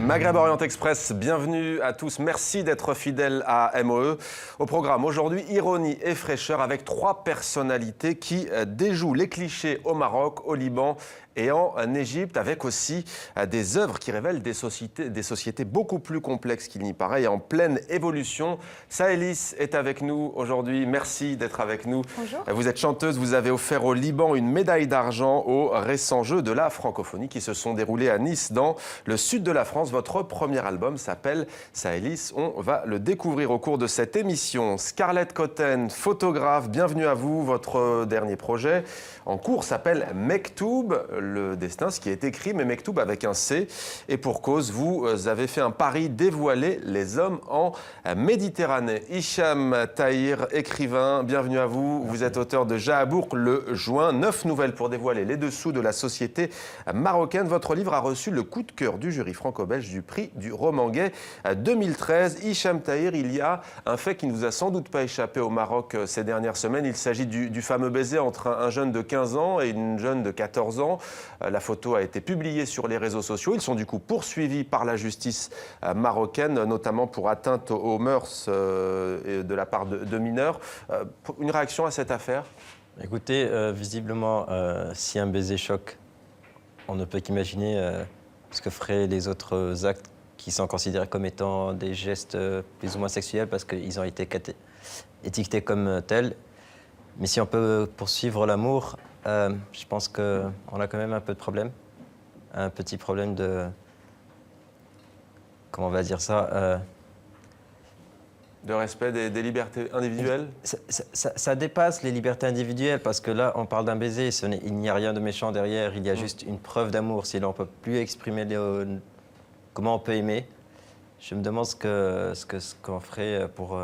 Maghreb Orient Express, bienvenue à tous. Merci d'être fidèles à MOE. Au programme aujourd'hui, ironie et fraîcheur avec 3 personnalités qui déjouent les clichés au Maroc, au Liban et en Égypte, avec aussi des œuvres qui révèlent des sociétés beaucoup plus complexes qu'il n'y paraît et en pleine évolution. Saëlys est avec nous aujourd'hui. Merci d'être avec nous. Bonjour. Vous êtes chanteuse, vous avez offert au Liban une médaille d'argent aux récents Jeux de la francophonie qui se sont déroulés à Nice, dans le sud de la France. Votre premier album s'appelle Saëlys. On va le découvrir au cours de cette émission. Scarlett Cotten, photographe, bienvenue à vous. Votre dernier projet en cours s'appelle Mektoub, le destin, ce qui est écrit, mais Mektoub avec un C. Et pour cause, vous avez fait un pari, dévoiler les hommes en Méditerranée. Hicham Tahir, écrivain, bienvenue à vous. Vous êtes auteur de Jahabouk le juin, 9 nouvelles pour dévoiler les dessous de la société marocaine. Votre livre a reçu le coup de cœur du jury franco-belge du prix du roman gay 2013. Hicham Tahir, il y a un fait qui ne vous a sans doute pas échappé au Maroc ces dernières semaines. Il s'agit du fameux baiser entre un jeune de 15 ans et une jeune de 14 ans. La photo a été publiée sur les réseaux sociaux. Ils sont du coup poursuivis par la justice marocaine, notamment pour atteinte aux mœurs de la part de mineurs. Une réaction à cette affaire ? Écoutez, visiblement, si un baiser choque, on ne peut qu'imaginer ce que feraient les autres actes qui sont considérés comme étant des gestes plus ou moins sexuels parce qu'ils ont été étiquetés comme tels. Mais si on peut poursuivre l'amour, je pense qu'on a quand même un peu de problème. Un petit problème de... Comment on va dire ça de respect des libertés individuelles ? Ça dépasse les libertés individuelles parce que là, on parle d'un baiser, il n'y a rien de méchant derrière, il y a juste une preuve d'amour. Si là, on ne peut plus exprimer comment on peut aimer, je me demande ce qu'on ferait pour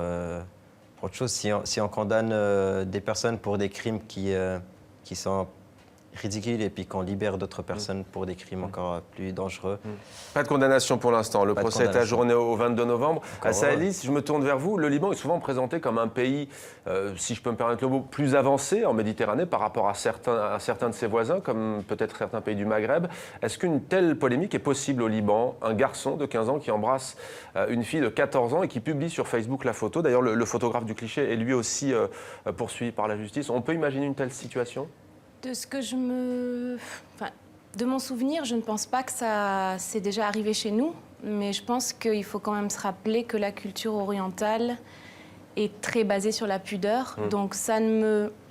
autre chose. Si on condamne des personnes pour des crimes qui sont ridicules et puis qu'on libère d'autres personnes pour des crimes encore plus dangereux. Pas de condamnation pour l'instant. Le procès est ajourné au 22 novembre. Saëlys, je me tourne vers vous. Le Liban est souvent présenté comme un pays, si je peux me permettre le mot, plus avancé en Méditerranée par rapport à certains de ses voisins, comme peut-être certains pays du Maghreb. Est-ce qu'une telle polémique est possible au Liban ? Un garçon de 15 ans qui embrasse une fille de 14 ans et qui publie sur Facebook la photo. D'ailleurs, le photographe du cliché est lui aussi poursuivi par la justice. On peut imaginer une telle situation ? De ce que de mon souvenir, je ne pense pas que ça s'est déjà arrivé chez nous, mais je pense qu'il faut quand même se rappeler que la culture orientale est très basée sur la pudeur. Donc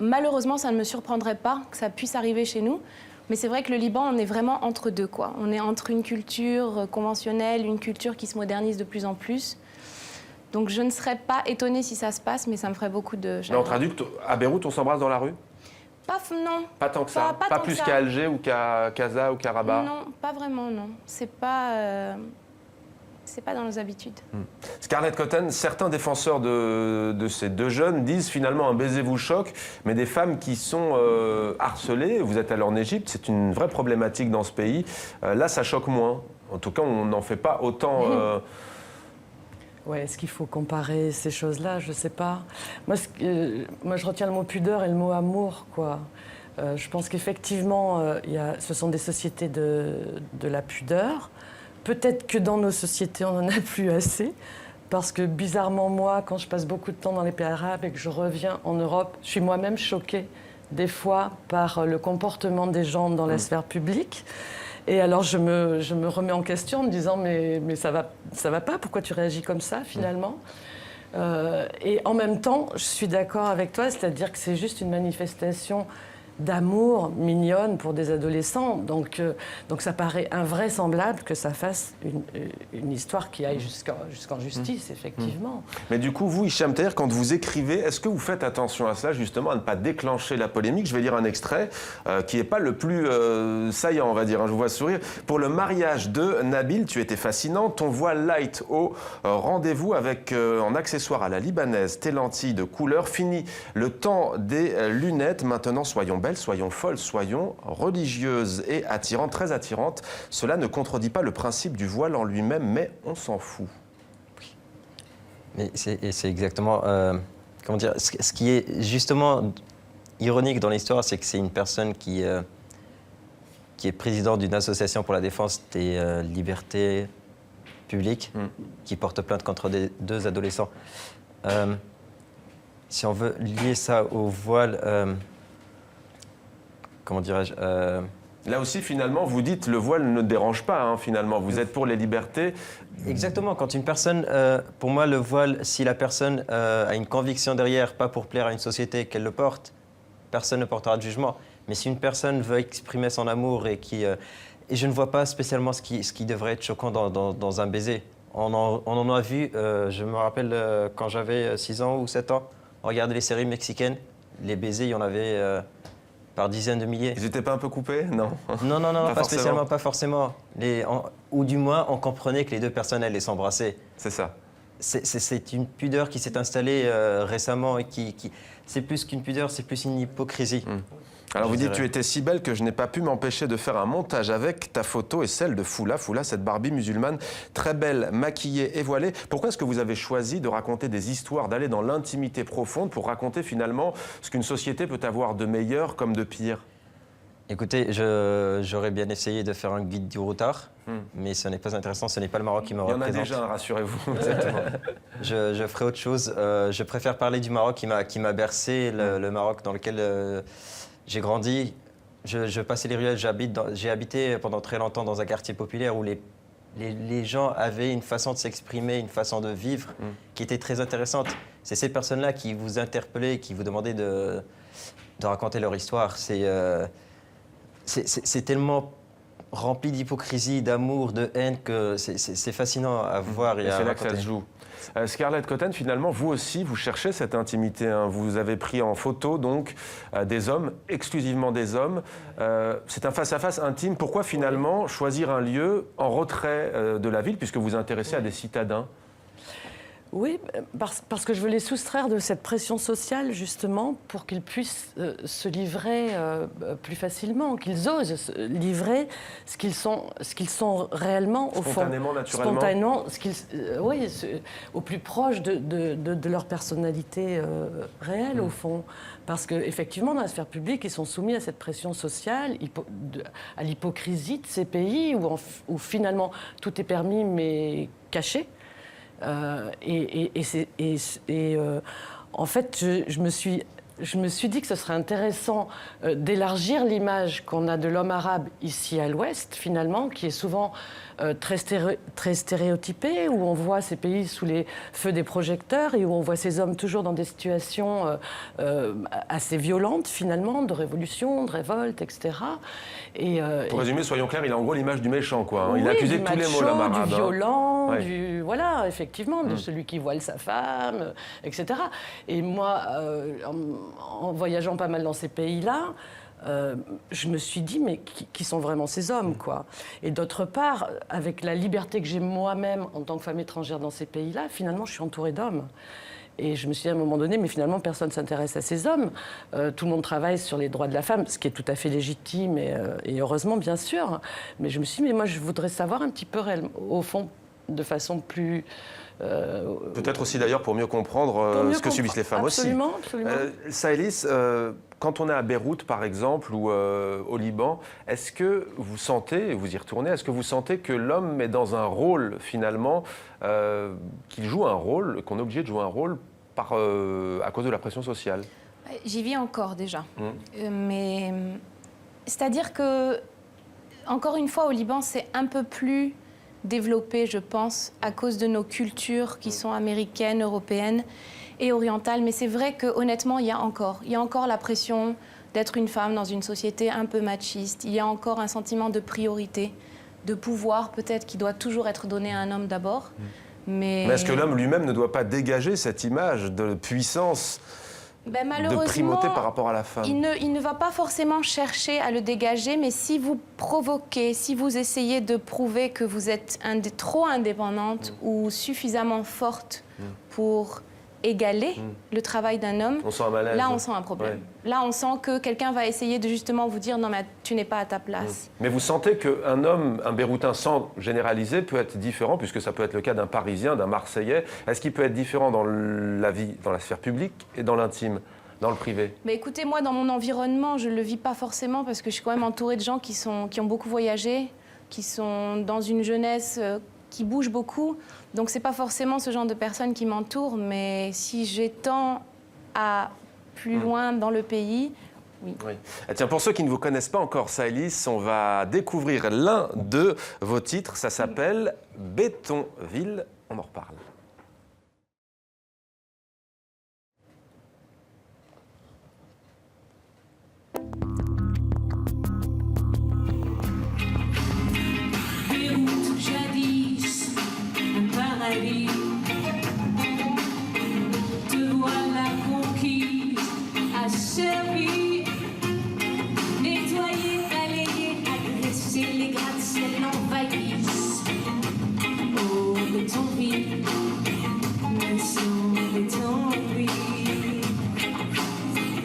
malheureusement, ça ne me surprendrait pas que ça puisse arriver chez nous. Mais c'est vrai que le Liban, on est vraiment entre deux, quoi. On est entre une culture conventionnelle, une culture qui se modernise de plus en plus. Donc je ne serais pas étonnée si ça se passe, mais ça me ferait beaucoup de chagrin. Mais on traduit qu'à Beyrouth, on s'embrasse dans la rue ? Non. Pas tant que ça. Pas plus qu'à Alger ou qu'à Casa ou qu'à Rabat. Non, pas vraiment, non. C'est pas dans nos habitudes. Scarlett Cotten, certains défenseurs de ces deux jeunes disent finalement un baiser vous choque, mais des femmes qui sont harcelées, vous êtes allé en Égypte, c'est une vraie problématique dans ce pays. Là, ça choque moins. En tout cas, on n'en fait pas autant... Ouais, est-ce qu'il faut comparer ces choses-là? Je ne sais pas. Moi, je retiens le mot pudeur et le mot amour, quoi. Je pense qu'effectivement, ce sont des sociétés de la pudeur. Peut-être que dans nos sociétés, on n'en a plus assez. Parce que bizarrement, moi, quand je passe beaucoup de temps dans les pays arabes et que je reviens en Europe, je suis moi-même choquée, des fois, par le comportement des gens dans la sphère publique. Et alors, je me remets en question en me disant « mais ça va pas, pourquoi tu réagis comme ça, finalement ?» Et en même temps, je suis d'accord avec toi, c'est-à-dire que c'est juste une manifestation d'amour mignonne pour des adolescents. Donc ça paraît invraisemblable que ça fasse une histoire qui aille jusqu'en justice, effectivement. Mais du coup, vous, Hicham Tahir, quand vous écrivez, est-ce que vous faites attention à cela, justement, à ne pas déclencher la polémique ? Je vais lire un extrait qui n'est pas le plus saillant, on va dire. Je vous vois sourire. Pour le mariage de Nabil, tu étais fascinante. Ton voile light au rendez-vous avec, en accessoire à la libanaise, tes lentilles de couleur. Fini le temps des lunettes. Maintenant, soyons belles, soyons folles, soyons religieuses et attirantes, très attirantes. Cela ne contredit pas le principe du voile en lui-même, mais on s'en fout. Oui. Mais c'est exactement... comment dire, ce qui est justement ironique dans l'histoire, c'est que c'est une personne qui est président d'une association pour la défense des libertés public qui porte plainte contre deux adolescents. Si on veut lier ça au voile, comment dirais-je Là aussi, finalement, vous dites le voile ne dérange pas, hein, finalement. Vous êtes pour les libertés. Exactement. Quand une personne, pour moi, le voile, si la personne a une conviction derrière, pas pour plaire à une société qu'elle le porte, personne ne portera de jugement. Mais si une personne veut exprimer son amour et et je ne vois pas spécialement ce qui devrait être choquant dans un baiser. On en a vu, je me rappelle quand j'avais 6 ans ou 7 ans, on regardait les séries mexicaines, les baisers, il y en avait par dizaines de milliers. Ils n'étaient pas un peu coupés? Non. Non, pas spécialement, pas forcément. Ou du moins, on comprenait que les deux personnes allaient s'embrasser. C'est ça. C'est une pudeur qui s'est installée récemment et c'est plus qu'une pudeur, c'est plus une hypocrisie. Alors vous dites, tu étais si belle que je n'ai pas pu m'empêcher de faire un montage avec ta photo et celle de Foula. Foula, cette Barbie musulmane, très belle, maquillée et voilée. Pourquoi est-ce que vous avez choisi de raconter des histoires, d'aller dans l'intimité profonde pour raconter finalement ce qu'une société peut avoir de meilleur comme de pire? Écoutez, j'aurais bien essayé de faire un guide du routard, mais ce n'est pas intéressant, ce n'est pas le Maroc qui me représente. Il y en a déjà, rassurez-vous. Je ferai autre chose. Je préfère parler du Maroc qui m'a bercé, le Maroc dans lequel j'ai grandi. Je passais les ruelles, j'ai habité pendant très longtemps dans un quartier populaire où les gens avaient une façon de s'exprimer, une façon de vivre qui était très intéressante. C'est ces personnes-là qui vous interpellaient, qui vous demandaient de raconter leur histoire. C'est tellement rempli d'hypocrisie, d'amour, de haine que c'est fascinant à voir et à c'est là que raconter. ça se joue. Scarlett Cotten, finalement, vous aussi, vous cherchez cette intimité. Hein. Vous avez pris en photo donc des hommes, exclusivement des hommes. C'est un face-à-face intime. Pourquoi finalement choisir un lieu en retrait de la ville, puisque vous vous intéressez à des citadins? Oui, parce que je veux les soustraire de cette pression sociale, justement, pour qu'ils puissent se livrer plus facilement, qu'ils osent se livrer ce qu'ils sont réellement, au fond. Spontanément, naturellement. Spontanément, oui, au plus proche de leur personnalité réelle, au fond. Parce qu'effectivement, dans la sphère publique, ils sont soumis à cette pression sociale, à l'hypocrisie de ces pays où finalement tout est permis mais caché. En fait, je me suis dit que ce serait intéressant d'élargir l'image qu'on a de l'homme arabe ici à l'Ouest, finalement, qui est souvent très stéréotypé, où on voit ces pays sous les feux des projecteurs et où on voit ces hommes toujours dans des situations assez violentes, finalement, de révolution, de révolte, etc. Pour résumer, soyons clairs, il a en gros l'image du méchant, quoi. Hein. Oui, il a accusé du tous les macho, mots, l'homme arabe. du violent, Ouais. voilà, effectivement, de celui qui voile sa femme, etc. Et moi, en voyageant pas mal dans ces pays-là, je me suis dit, mais qui sont vraiment ces hommes, quoi? Et d'autre part, avec la liberté que j'ai moi-même en tant que femme étrangère dans ces pays-là, finalement, je suis entourée d'hommes. Et je me suis dit à un moment donné, mais finalement, personne ne s'intéresse à ces hommes. Tout le monde travaille sur les droits de la femme, ce qui est tout à fait légitime et heureusement, bien sûr. Mais je me suis dit, mais moi, je voudrais savoir un petit peu, au fond, de façon plus... Peut-être aussi d'ailleurs pour mieux comprendre ce que subissent les femmes absolument, aussi. Absolument. Saëlys, quand on est à Beyrouth par exemple ou au Liban, est-ce que vous sentez, vous y retournez, est-ce que vous sentez que l'homme est dans un rôle finalement, qu'il joue un rôle, qu'on est obligé de jouer un rôle à cause de la pression sociale? J'y vis encore déjà. Mais c'est-à-dire que, encore une fois, au Liban, c'est un peu plus développé, je pense, à cause de nos cultures qui sont américaines, européennes et orientales. Mais c'est vrai que, honnêtement, il y a encore la pression d'être une femme dans une société un peu machiste. Il y a encore un sentiment de priorité, de pouvoir peut-être qui doit toujours être donné à un homme d'abord. Mais est-ce que l'homme lui-même ne doit pas dégager cette image de puissance, de primauté par rapport à la femme? Il ne va pas forcément chercher à le dégager, mais si vous provoquez, si vous essayez de prouver que vous êtes trop indépendante ou suffisamment forte pour égaler le travail d'un homme, on sent un malaise. Là on sent un problème. Ouais. Là on sent que quelqu'un va essayer de justement vous dire non mais tu n'es pas à ta place. Mais vous sentez qu'un homme, un Beyroutin, sans généraliser, peut être différent, puisque ça peut être le cas d'un Parisien, d'un Marseillais. Est-ce qu'il peut être différent dans la vie, dans la sphère publique et dans l'intime, dans le privé? Mais écoutez, moi dans mon environnement, je ne le vis pas forcément parce que je suis quand même entourée de gens qui ont beaucoup voyagé, qui sont dans une jeunesse qui bouge beaucoup. Donc, ce n'est pas forcément ce genre de personnes qui m'entourent, mais si j'étends à plus loin dans le pays, oui. Oui. Ah, tiens, pour ceux qui ne vous connaissent pas encore, Saëlys, on va découvrir l'un de vos titres. Ça s'appelle Bétonville. On en reparle. Beyrouth, jadis, un paradis. Te voilà conquise, asservie. Nettoyer, balayer, agresser, les gratte-ciel envahissent. Oh, Bétonville, mission Bétonville.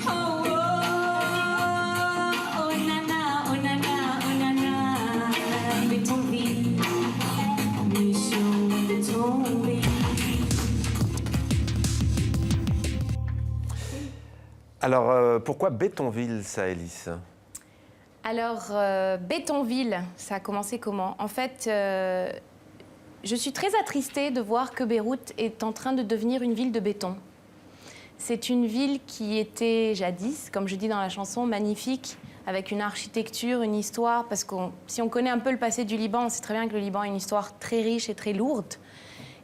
Oh, oh, oh, nana, oh, nana, oh, nana. Bétonville, mission Bétonville. Alors, pourquoi Bétonville, Saëlys? Alors, Bétonville, ça a commencé comment? En fait, je suis très attristée de voir que Beyrouth est en train de devenir une ville de béton. C'est une ville qui était jadis, comme je dis dans la chanson, magnifique, avec une architecture, une histoire, parce que si on connaît un peu le passé du Liban, on sait très bien que le Liban a une histoire très riche et très lourde.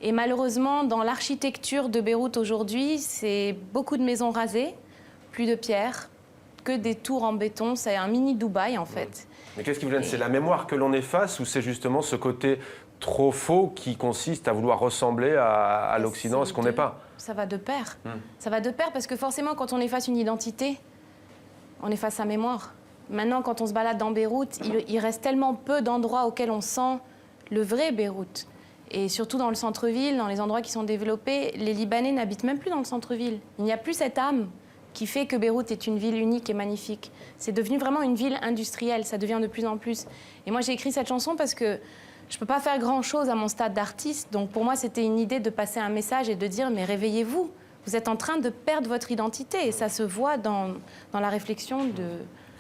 Et malheureusement, dans l'architecture de Beyrouth aujourd'hui, c'est beaucoup de maisons rasées, plus de pierres, que des tours en béton. C'est un mini Dubaï, en fait. Mais qu'est-ce qui vous gêne? C'est la mémoire que l'on efface ou c'est justement ce côté trop faux qui consiste à vouloir ressembler à l'Occident, à ce qu'on n'est pas? Ça va de pair. Ça va de pair parce que forcément, quand on efface une identité, on efface sa mémoire. Maintenant, quand on se balade dans Beyrouth, il reste tellement peu d'endroits auxquels on sent le vrai Beyrouth. Et surtout dans le centre-ville, dans les endroits qui sont développés, les Libanais n'habitent même plus dans le centre-ville. Il n'y a plus cette âme qui fait que Beyrouth est une ville unique et magnifique. C'est devenu vraiment une ville industrielle, ça devient de plus en plus. Et moi, j'ai écrit cette chanson parce que je ne peux pas faire grand-chose à mon stade d'artiste. Donc pour moi, c'était une idée de passer un message et de dire « mais réveillez-vous, vous êtes en train de perdre votre identité ». Et ça se voit dans la réflexion de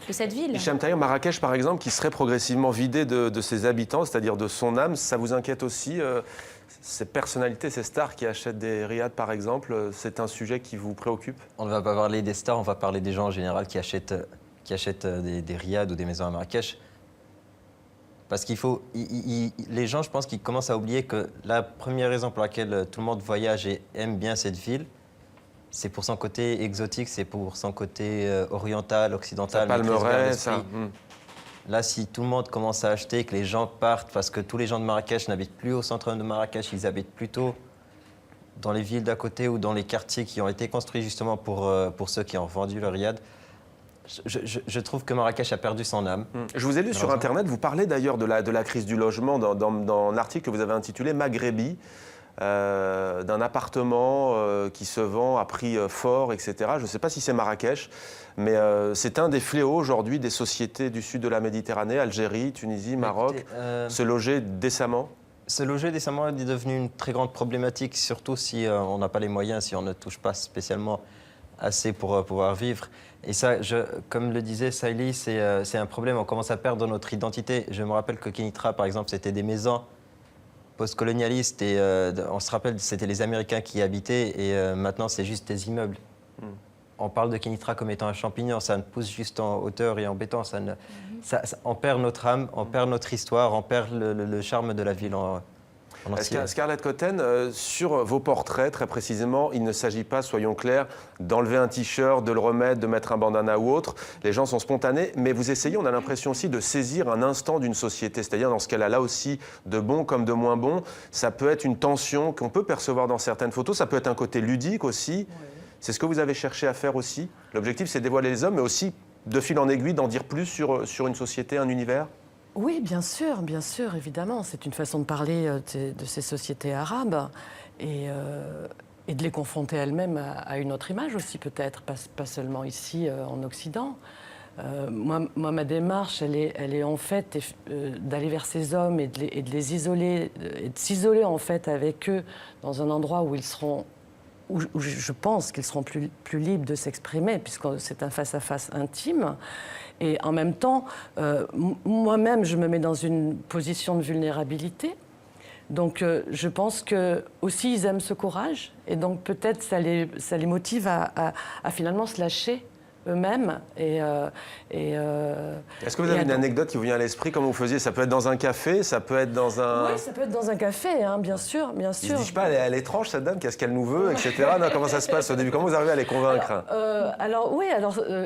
cette ville. Hicham Tahir, Marrakech, par exemple, qui serait progressivement vidé de ses habitants, c'est-à-dire de son âme, ça vous inquiète aussi ces personnalités, ces stars qui achètent des riads, par exemple, c'est un sujet qui vous préoccupe? On ne va pas parler des stars, on va parler des gens en général qui achètent des riads ou des maisons à Marrakech. Parce qu'il faut... les gens, je pense qu'ils commencent à oublier que la première raison pour laquelle tout le monde voyage et aime bien cette ville, c'est pour son côté exotique, c'est pour son côté oriental, occidental. Ça palmerait, ça. Là, si tout le monde commence à acheter, que les gens partent, parce que tous les gens de Marrakech n'habitent plus au centre de Marrakech, ils habitent plutôt dans les villes d'à côté ou dans les quartiers qui ont été construits justement pour ceux qui ont vendu le riad. Je trouve que Marrakech a perdu son âme. Je vous ai lu sur Internet, vous parlez d'ailleurs de la crise du logement dans l'article que vous avez intitulé « Maghrébi ». D'un appartement qui se vend à prix fort, etc. Je ne sais pas si c'est Marrakech, mais c'est un des fléaux aujourd'hui des sociétés du sud de la Méditerranée, Algérie, Tunisie, Maroc. Écoutez, se loger décemment? Se loger décemment est devenu une très grande problématique, surtout si on n'a pas les moyens, si on ne touche pas spécialement assez pour pouvoir vivre. Et ça, comme le disait Saïli, c'est un problème, on commence à perdre notre identité. Je me rappelle que Kénitra, par exemple, c'était des maisons post-colonialistes et on se rappelle, c'était les Américains qui y habitaient et maintenant c'est juste des immeubles. On parle de Kénitra comme étant un champignon, ça ne pousse juste en hauteur et en béton. On perd notre âme, on perd notre histoire, on perd le charme de la ville en entier. Scarlett Cotten, sur vos portraits, très précisément, il ne s'agit pas, soyons clairs, d'enlever un t-shirt, de le remettre, de mettre un bandana ou autre. Les gens sont spontanés, mais vous essayez, on a l'impression aussi, de saisir un instant d'une société, c'est-à-dire dans ce qu'elle a là aussi de bon comme de moins bon. Ça peut être une tension qu'on peut percevoir dans certaines photos, ça peut être un côté ludique aussi. Ouais. C'est ce que vous avez cherché à faire aussi? L'objectif, c'est de dévoiler les hommes, mais aussi, de fil en aiguille, d'en dire plus sur une société, un univers? Oui, bien sûr, évidemment. C'est une façon de parler de ces sociétés arabes et de les confronter elles-mêmes à une autre image aussi, peut-être, pas seulement ici en Occident. Moi, ma démarche, elle est en fait d'aller vers ces hommes et de les isoler, et de s'isoler en fait avec eux dans un endroit où ils seront, où je pense qu'ils seront plus libres de s'exprimer, puisque c'est un face-à-face intime. Et en même temps, moi-même, je me mets dans une position de vulnérabilité. Donc je pense que aussi ils aiment ce courage et donc peut-être ça les motive à finalement se lâcher eux-mêmes Est-ce que vous avez une anecdote qui vous vient à l'esprit, comme vous faisiez? Ça peut être dans un café, ça peut être dans un... Oui, ça peut être dans un café, hein, bien sûr, bien Ils sûr. se disent pas, elle est étrange cette dame, qu'est-ce qu'elle nous veut, etc. Non, comment ça se passe au début? Comment vous arrivez à les convaincre?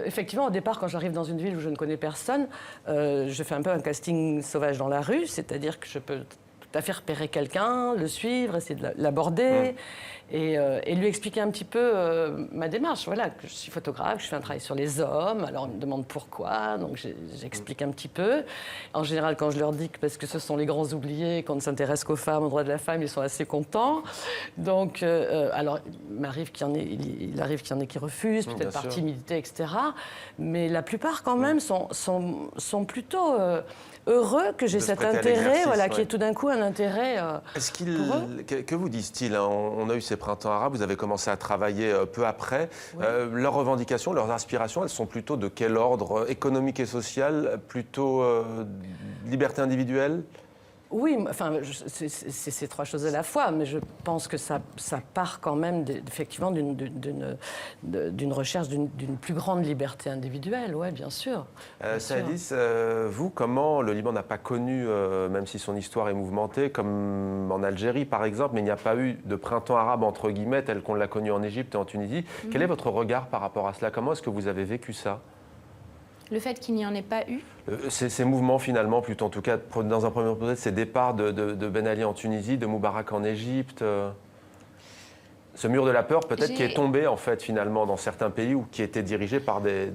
Effectivement, au départ, quand j'arrive dans une ville où je ne connais personne, je fais un peu un casting sauvage dans la rue, c'est-à-dire que je peux tout à fait repérer quelqu'un, le suivre, essayer de l'aborder et lui expliquer un petit peu ma démarche. Voilà, que je suis photographe, je fais un travail sur les hommes, alors on me demande pourquoi, donc j'explique un petit peu. En général, quand je leur dis que parce que ce sont les grands oubliés, qu'on ne s'intéresse qu'aux femmes, aux droits de la femme, ils sont assez contents. Donc, alors, il arrive qu'il y en ait qui refusent, peut-être par timidité, etc. Mais la plupart, quand même, sont plutôt heureux que j'ai cet intérêt, voilà, qui est tout d'un coup un intérêt pour eux. Que vous disent-ils, hein? On a eu ces printemps arabes, vous avez commencé à travailler peu après. Oui. Leurs revendications, leurs aspirations, elles sont plutôt de quel ordre? Économique et social? Plutôt liberté individuelle? Oui, enfin, c'est ces trois choses à la fois, mais je pense que ça part quand même effectivement d'une recherche d'une plus grande liberté individuelle, oui, bien sûr. Saïlis, vous, comment le Liban n'a pas connu, même si son histoire est mouvementée, comme en Algérie par exemple, mais il n'y a pas eu de printemps arabe entre guillemets tel qu'on l'a connu en Égypte et en Tunisie. Quel est votre regard par rapport à cela? Comment est-ce que vous avez vécu ça? Le fait qu'il n'y en ait pas eu. Ces mouvements finalement, plutôt en tout cas dans un premier temps, peut-être ces départs de Ben Ali en Tunisie, de Moubarak en Égypte, ce mur de la peur peut-être qui est tombé en fait finalement dans certains pays ou qui était dirigé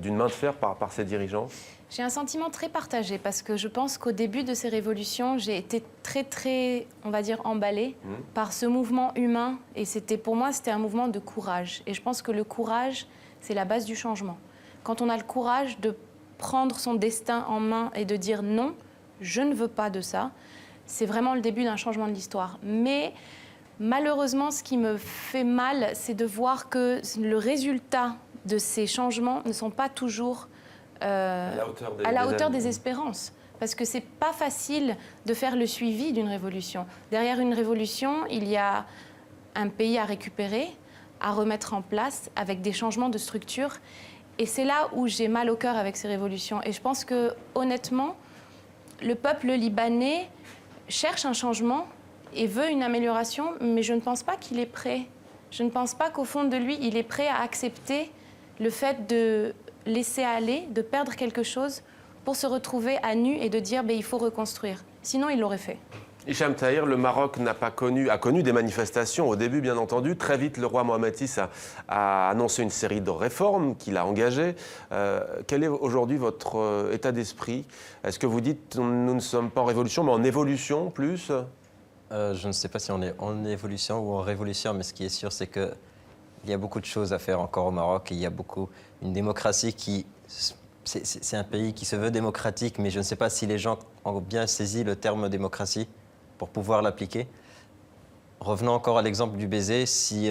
d'une main de fer par ces dirigeants. J'ai un sentiment très partagé parce que je pense qu'au début de ces révolutions, j'ai été très, on va dire, emballée par ce mouvement humain et pour moi, c'était un mouvement de courage. Et je pense que le courage, c'est la base du changement. Quand on a le courage de prendre son destin en main et de dire non, je ne veux pas de ça, c'est vraiment le début d'un changement de l'histoire. Mais malheureusement, ce qui me fait mal, c'est de voir que le résultat de ces changements ne sont pas toujours à la hauteur des espérances. Parce que c'est pas facile de faire le suivi d'une révolution. Derrière une révolution, il y a un pays à récupérer, à remettre en place avec des changements de structure. Et c'est là où j'ai mal au cœur avec ces révolutions. Et je pense que, honnêtement, le peuple libanais cherche un changement et veut une amélioration, mais je ne pense pas qu'il est prêt. Je ne pense pas qu'au fond de lui, il est prêt à accepter le fait de laisser aller, de perdre quelque chose pour se retrouver à nu et de dire il faut reconstruire. Sinon, il l'aurait fait. Hicham Tahir, le Maroc a connu des manifestations au début, bien entendu. Très vite, le roi Mohamed VI a annoncé une série de réformes qu'il a engagées. Quel est aujourd'hui votre état d'esprit? Est-ce que vous dites nous ne sommes pas en révolution, mais en évolution plus? Je ne sais pas si on est en évolution ou en révolution, mais ce qui est sûr, c'est qu'il y a beaucoup de choses à faire encore au Maroc. Et il y a une démocratie qui... C'est un pays qui se veut démocratique, mais je ne sais pas si les gens ont bien saisi le terme démocratie pour pouvoir l'appliquer. Revenons encore à l'exemple du baiser. Si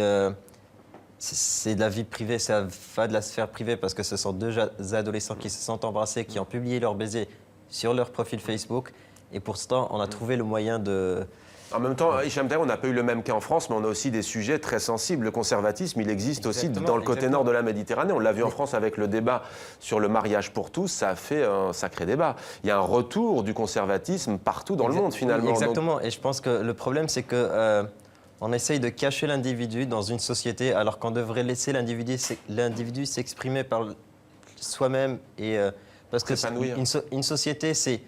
c'est de la vie privée, ça va de la sphère privée, parce que ce sont deux adolescents qui se sont embrassés, qui ont publié leur baiser sur leur profil Facebook. Et pourtant, on a trouvé le moyen de... En même temps, Hicham Tahir, on n'a pas eu le même cas en France, mais on a aussi des sujets très sensibles. Le conservatisme, il existe aussi dans le côté nord de la Méditerranée. On l'a vu en France avec le débat sur le mariage pour tous, ça a fait un sacré débat. Il y a un retour du conservatisme partout dans le monde, finalement. Exactement, donc... et je pense que le problème, c'est que on essaye de cacher l'individu dans une société, alors qu'on devrait laisser l'individu s'exprimer par soi-même. Parce que une société, c'est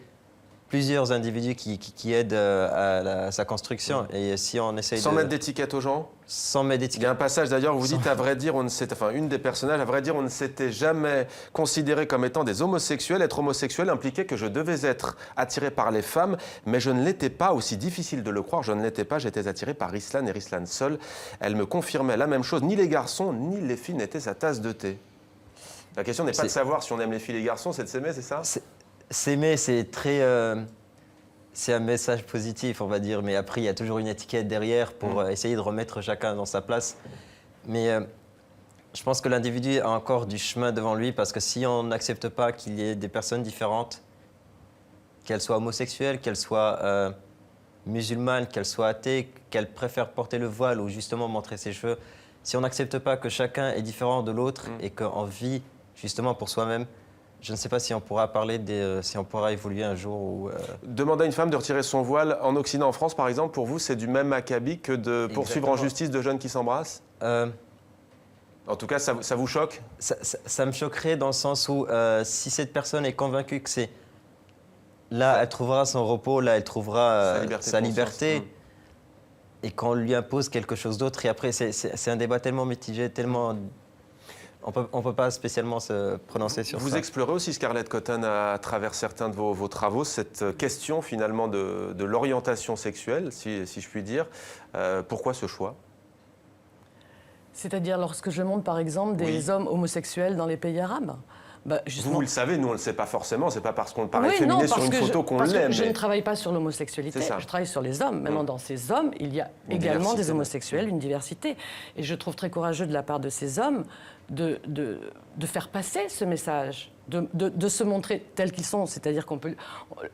plusieurs individus qui aident à sa construction. Et si on essaye sans mettre d'étiquette aux gens? Sans mettre d'étiquette. Il y a un passage d'ailleurs où vous dites, à vrai dire, une des personnages, à vrai dire, on ne s'était jamais considéré comme étant des homosexuels. Être homosexuel impliquait que je devais être attiré par les femmes, mais je ne l'étais pas, aussi difficile de le croire, je ne l'étais pas, j'étais attiré par Rislan et Rislan seule. Elle me confirmait la même chose, ni les garçons, ni les filles n'étaient sa tasse de thé. La question n'est pas de savoir si on aime les filles et les garçons, c'est de s'aimer, c'est ça? S'aimer, c'est très... c'est un message positif, on va dire, mais après, il y a toujours une étiquette derrière pour essayer de remettre chacun dans sa place. Mais je pense que l'individu a encore du chemin devant lui, parce que si on n'accepte pas qu'il y ait des personnes différentes, qu'elles soient homosexuelles, qu'elles soient musulmane, qu'elle soit athée, qu'elle préfère porter le voile ou justement montrer ses cheveux, si on n'accepte pas que chacun est différent de l'autre et qu'on vit justement pour soi-même, je ne sais pas si on pourra si on pourra évoluer un jour où... Demander à une femme de retirer son voile en Occident, en France, par exemple, pour vous, c'est du même acabit que de poursuivre en Exactement. justice de jeunes qui s'embrassent? En tout cas, ça vous choque? Ça me choquerait dans le sens où si cette personne est convaincue que c'est... Là, elle trouvera son repos, là, elle trouvera sa liberté. Et qu'on lui impose quelque chose d'autre. Et après, c'est un débat tellement mitigé, tellement... On peut pas spécialement se prononcer sur ça. Vous explorez aussi, Scarlett Cotton, à travers certains de vos travaux, cette question finalement de l'orientation sexuelle, si je puis dire. Pourquoi ce choix? C'est-à-dire lorsque je montre par exemple des hommes homosexuels dans les pays arabes. Bah, justement... Vous le savez, nous on ne le sait pas forcément, c'est pas parce qu'on paraît Oui, féminin non, sur parce une que photo qu'on parce que l'aime. je ne travaille pas sur l'homosexualité, je travaille sur les hommes. Maintenant, dans ces hommes, il y a également diversité, des homosexuels, une diversité. Et je trouve très courageux de la part de ces hommes de faire passer ce message, de se montrer tels qu'ils sont, c'est-à-dire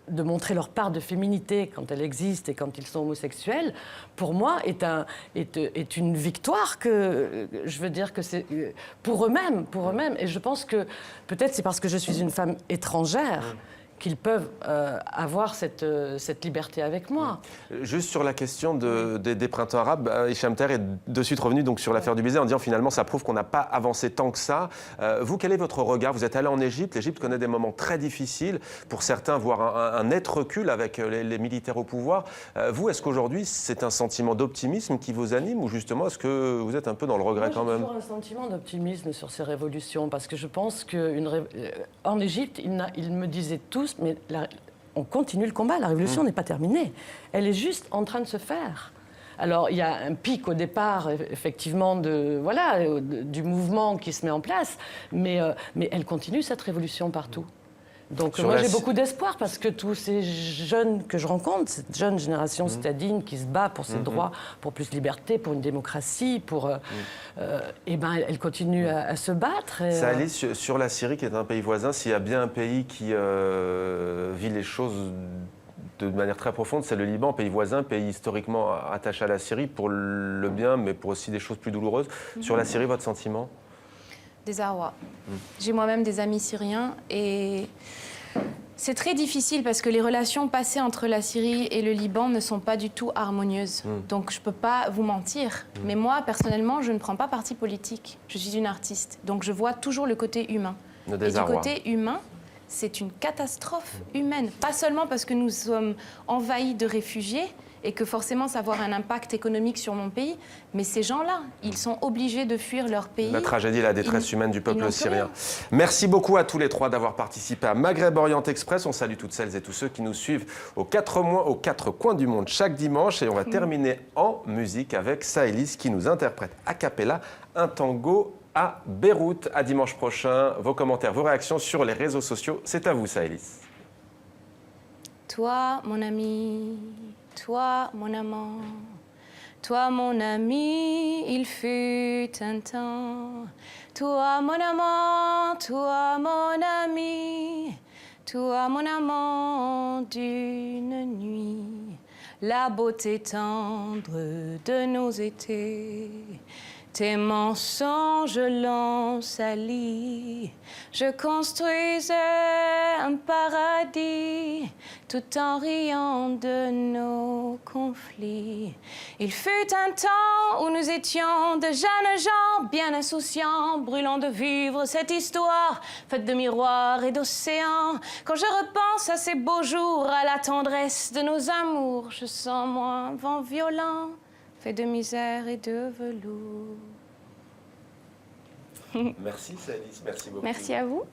de montrer leur part de féminité quand elle existe et quand ils sont homosexuels, pour moi, est une victoire que je veux dire que c'est pour eux-mêmes. Et je pense que peut-être c'est parce que je suis une femme étrangère qu'ils peuvent avoir cette liberté avec moi. Juste sur la question des printemps arabes, Hicham Ter est de suite revenu donc, sur l'affaire du baiser en disant finalement ça prouve qu'on n'a pas avancé tant que ça. Vous, quel est votre regard? Vous êtes allé en Égypte, l'Égypte connaît des moments très difficiles, pour certains voire un net recul avec les militaires au pouvoir. Vous, est-ce qu'aujourd'hui c'est un sentiment d'optimisme qui vous anime ou justement est-ce que vous êtes un peu dans le regret quand même? J'ai toujours un sentiment d'optimisme sur ces révolutions parce que je pense qu'en Égypte, ils me disaient tous mais on continue le combat, la révolution n'est pas terminée. Elle est juste en train de se faire. Alors, il y a un pic au départ, effectivement, du mouvement qui se met en place, mais elle continue, cette révolution, partout. Donc moi j'ai beaucoup d'espoir parce que tous ces jeunes que je rencontre, cette jeune génération citadine qui se bat pour ses droits, pour plus de liberté, pour une démocratie, elle continue à se battre. Ça allait sur la Syrie qui est un pays voisin, s'il y a bien un pays qui vit les choses de manière très profonde, c'est le Liban, pays voisin, pays historiquement attaché à la Syrie pour le bien mais pour aussi des choses plus douloureuses. Sur la Syrie, votre sentiment? Désarroi. J'ai moi-même des amis syriens et c'est très difficile parce que les relations passées entre la Syrie et le Liban ne sont pas du tout harmonieuses. Donc je ne peux pas vous mentir. Mais moi, personnellement, je ne prends pas parti politique. Je suis une artiste. Donc je vois toujours le côté humain. Le désarroi. Et du côté humain, c'est une catastrophe humaine. Pas seulement parce que nous sommes envahis de réfugiés et que forcément ça va avoir un impact économique sur mon pays, mais ces gens-là, ils sont obligés de fuir leur pays. La tragédie et la détresse humaine du peuple syrien. Merci beaucoup à tous les trois d'avoir participé à Maghreb Orient Express. On salue toutes celles et tous ceux qui nous suivent aux quatre coins du monde chaque dimanche. Et on va terminer en musique avec Saëlys qui nous interprète a cappella un tango à Beyrouth. À dimanche prochain. Vos commentaires, vos réactions sur les réseaux sociaux, c'est à vous Saëlys. Toi, mon ami, toi, mon amant, toi, mon ami, il fut un temps. Toi, mon amant, toi, mon ami, toi, mon amant d'une nuit. La beauté tendre de nos étés, tes mensonges l'ont sali. Je construisais un paradis tout en riant de nos conflits. Il fut un temps où nous étions de jeunes gens bien insouciants, brûlant de vivre cette histoire faite de miroirs et d'océans. Quand je repense à ces beaux jours, à la tendresse de nos amours, je sens moi un vent violent fait de misère et de velours. Merci Saëlys, merci beaucoup. Merci à vous.